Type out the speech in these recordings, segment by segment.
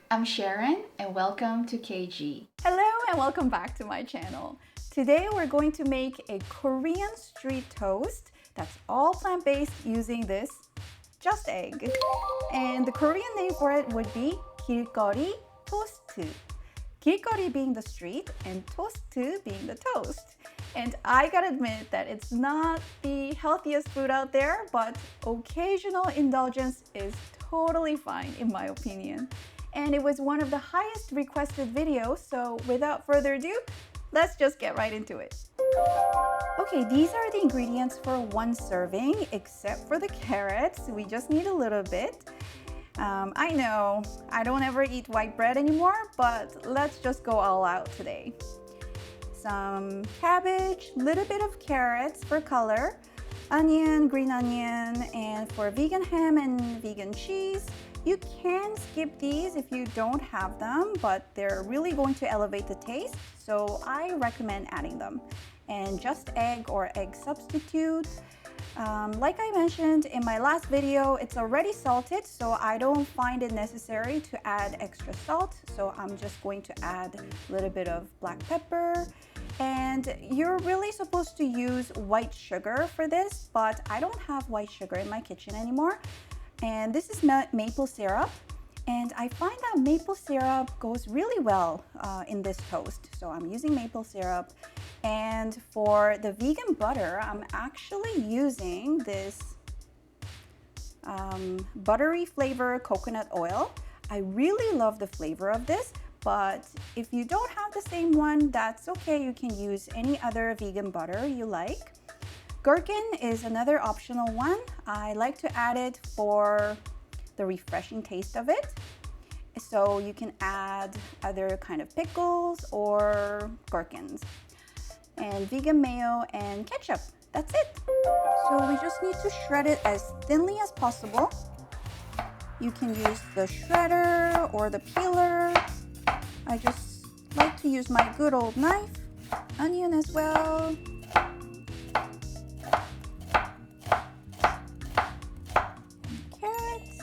I'm Sharon and welcome to KG. Hello and welcome back to my channel. Today we're going to make a Korean street toast that's all plant-based using this just egg. And the Korean name for it would be 길거리 토스트. 길거리 being the street and 토스트 being the toast. And I gotta admit that it's not the healthiest food out there, but occasional indulgence is totally fine in my opinion. And it was one of the highest requested videos, so without further ado, let's just get right into it. Okay, these are the ingredients for one serving, except for the carrots. We just need a little bit. I know I don't ever eat white bread anymore, but let's just go all out today. Some cabbage, little bit of carrots for color, onion, green onion, and for vegan ham and vegan cheese. You can skip these if you don't have them, but they're really going to elevate the taste, so I recommend adding them. And just egg or egg substitute. Like I mentioned in my last video, it's already salted, so I don't find it necessary to add extra salt. So I'm just going to add a little bit of black pepper. And you're really supposed to use white sugar for this, but I don't have white sugar in my kitchen anymore. And this is maple syrup. And I find that maple syrup goes really well in this toast. So I'm using maple syrup. And for the vegan butter, I'm actually using this buttery flavor coconut oil. I really love the flavor of this, but if you don't have the same one, that's okay. You can use any other vegan butter you like. Gherkin is another optional one. I like to add it for the refreshing taste of it. So you can add other kind of pickles or gherkins. And vegan mayo and ketchup. That's it. So we just need to shred it as thinly as possible. You can use the shredder or the peeler. I just like to use my good old knife. Onion as well. Carrots.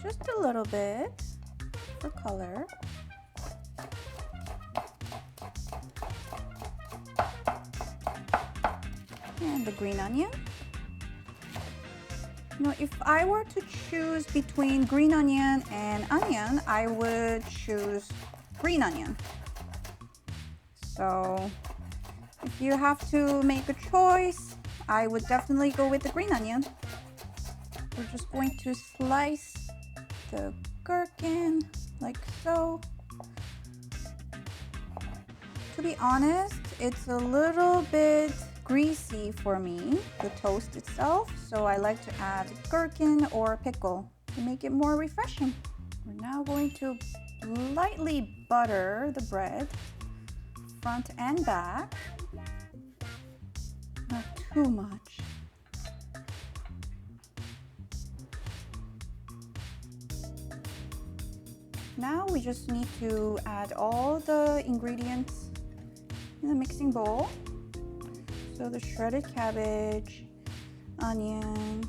Just a little bit for color. And the green onion. Now, if I were to choose between green onion and onion, I would choose green onion. So if you have to make a choice, I would definitely go with the green onion. We're just going to slice the gherkin like so. To be honest, it's a little bit greasy for me, the toast itself, so I like to add gherkin or pickle to make it more refreshing. We're now going to lightly butter the bread, front and back, not too much. Now we just need to add all the ingredients in the mixing bowl. So the shredded cabbage, onion,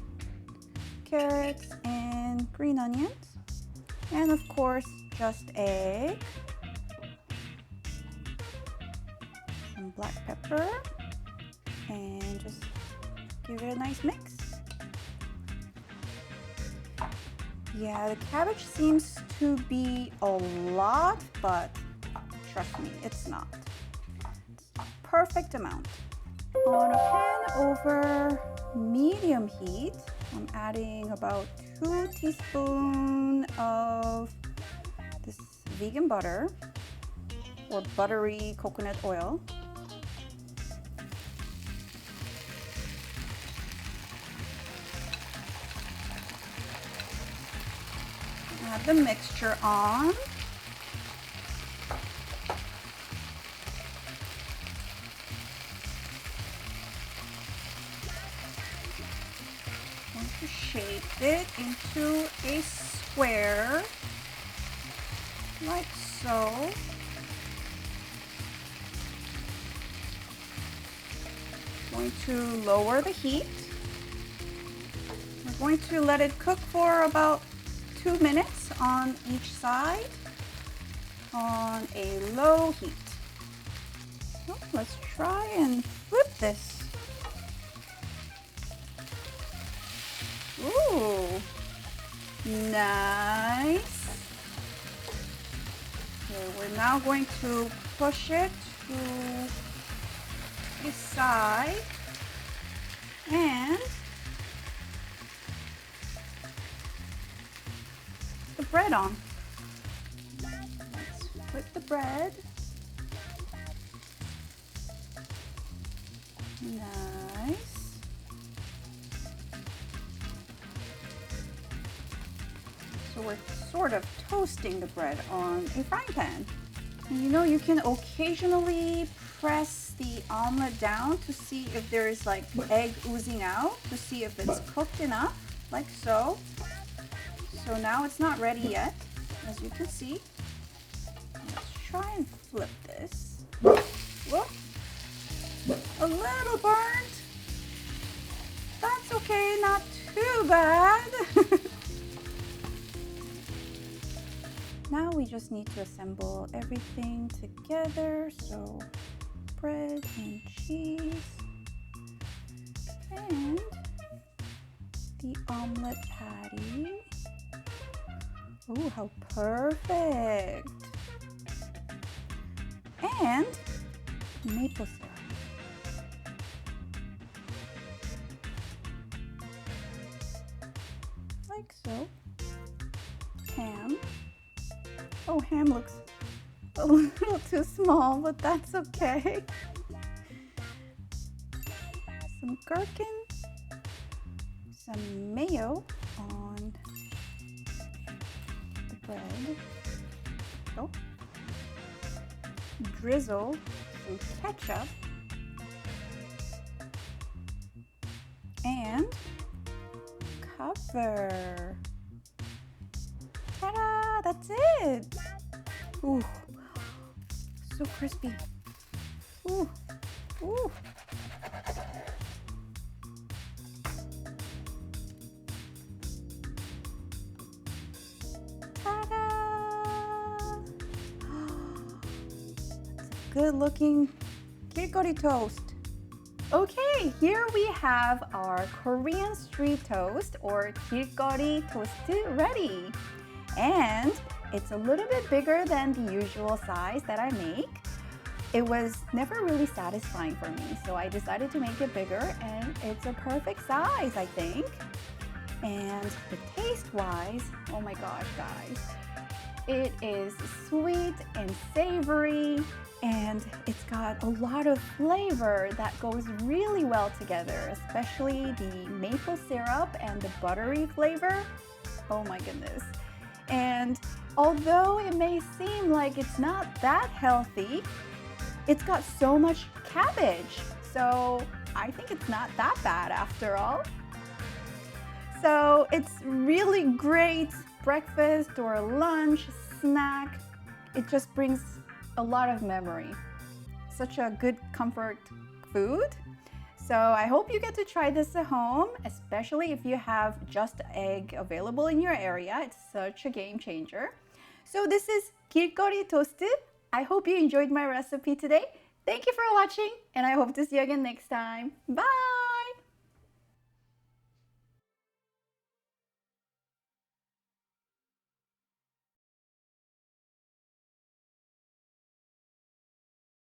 carrots, and green onions. And of course, just egg. Some black pepper. And just give it a nice mix. Yeah, the cabbage seems to be a lot, but trust me, it's not. It's a perfect amount. On a pan over medium heat, I'm adding about 2 teaspoons of this vegan butter or buttery coconut oil. Add the mixture on. To shape it into a square like so. Going to lower the heat. We're going to let it cook for about 2 minutes on each side on a low heat. So let's try and flip this. Ooh, nice. Okay, we're now going to push it to this side and the bread on. Let's flip the bread. Nice. So we're sort of toasting the bread on a frying pan. And you know, you can occasionally press the omelet down to see if there is like egg oozing out, to see if it's cooked enough, like so. So now it's not ready yet, as you can see. Let's try and flip this. Whoop. A little burnt. That's okay, not too bad. Now we just need to assemble everything together. So bread and cheese and the omelet patty. Ooh, how perfect. And maple syrup. Like so. Ham. Oh, ham looks a little too small, but that's okay. Some gherkin, some mayo on the bread. Oh. Drizzle some ketchup and cover. Ta-da! That's it! Ooh, so crispy. Ooh, ooh. Ta-da! That's a good-looking kirigori toast. Okay, here we have our Korean street toast or kirigori toast ready. And it's a little bit bigger than the usual size that I make. It was never really satisfying for me, so I decided to make it bigger, and it's a perfect size, I think. And the taste-wise, oh my gosh, guys, it is sweet and savory, and it's got a lot of flavor that goes really well together, especially the maple syrup and the buttery flavor. Oh my goodness. And although it may seem like it's not that healthy, it's got so much cabbage. So I think it's not that bad after all. So it's really great breakfast or lunch snack. It just brings a lot of memory. Such a good comfort food. So I hope you get to try this at home, especially if you have just egg available in your area. It's such a game changer. So this is kirigori toast. I hope you enjoyed my recipe today. Thank you for watching, and I hope to see you again next time. Bye!